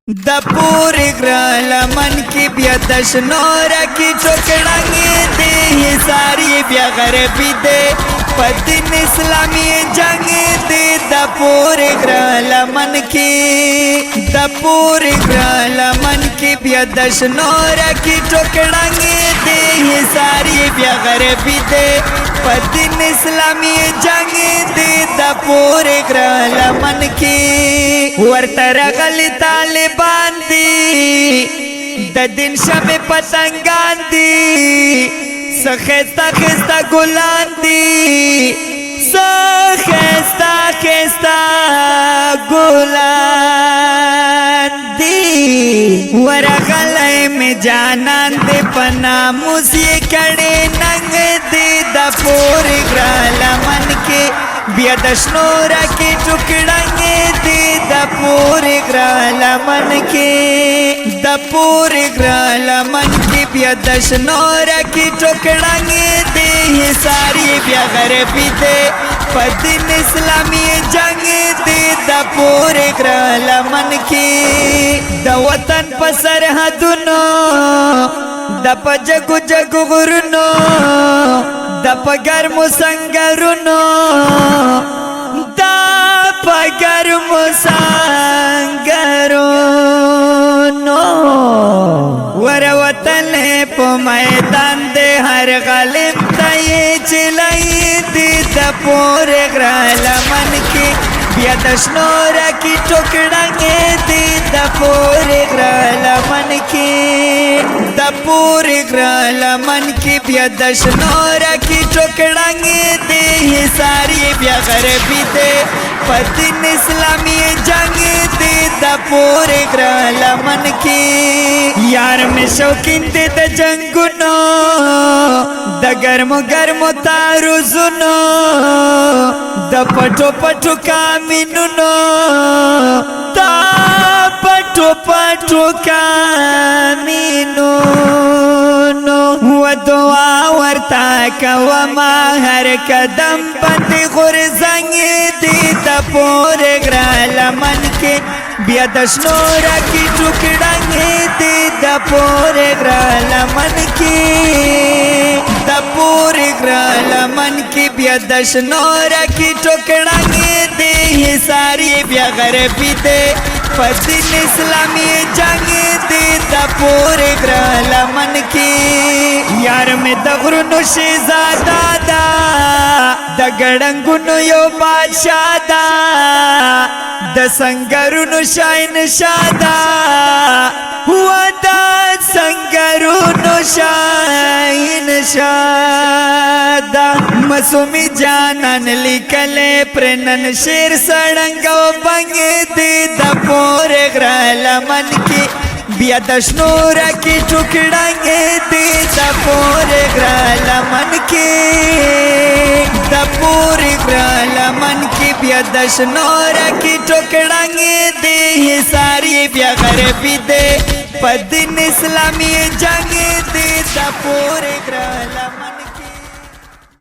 د پوری ګرال من کی بیا دشنور کی ټوکړنګ دې ساری بیا غربي دې پدین اسلامي جنگ دې د پوری ګرال من کی بیا دشنور کی ټوکړنګ دې ساری بیا غربي دې پدین اسلامي جنگ دې د پوری ګرال من کی ورتر غلی طالبان دی د دین شمع پتنگان دی سخستا خستا گلان دی سخستا خستا گلان دی ورغلی میں جانان دی پنا موسی کڑی ننگ دی دا پوری گرالا من کی بیا دشنورا کی ټوکړنګ دی د پوری ګراله من کی بیا دشنورا کی ټوکړنګ دی ساری بیا غربي دی پدین اسلامي جنگ دی د پوری ګراله من کی د وطن په سرحدونو د په جګو جګو غرونو د په ګرمو سنګرونو ور وطن په میدان دے ہر غالب تای چلائی دی د پوری ګراله من کی بیا دشنورا کی ټوکړنګ دی د پوری ګراله من کی بیا دشنورا کی ټوکړنګ دی ساری بیا غربي دی پدین اسلامی جنگ دی د پوری ګراله من کی یار میں شوقین دی د جنگونو د ګرمو ګرمو تاروزونو د پټو پټو کامینونو دا پټو پټو کامینونو و دعا ورتا کوما هر قدم باندې غورځنګ دی د پوری ګراله من کی بیا دشنورا کی ټوکړنګ دی د پوری ګراله من کی بیا دشنورا کی ټوکړنګ دی ساری بیا غربي دی پدین اسلامی جنگ دی د پوری ګراله من کی یار میں د غرونو شهزاده دا د ګړنګونو یو بادشاہ دا د سنگرونو شاهنشاه دا و دا سنگرونو شاهنشاه دا مسومی جانان لیکلے پرنن شیر سڑنگو بنگ دی د پوری ګراله من کی بیا دشنورا کی ټوکړنګ دی د پوری ګراله من کی بیا دشنورا کی ټوکړنګ دی ساری بیا غربي دی پدین اسلامی جنگ دی د پوری ګراله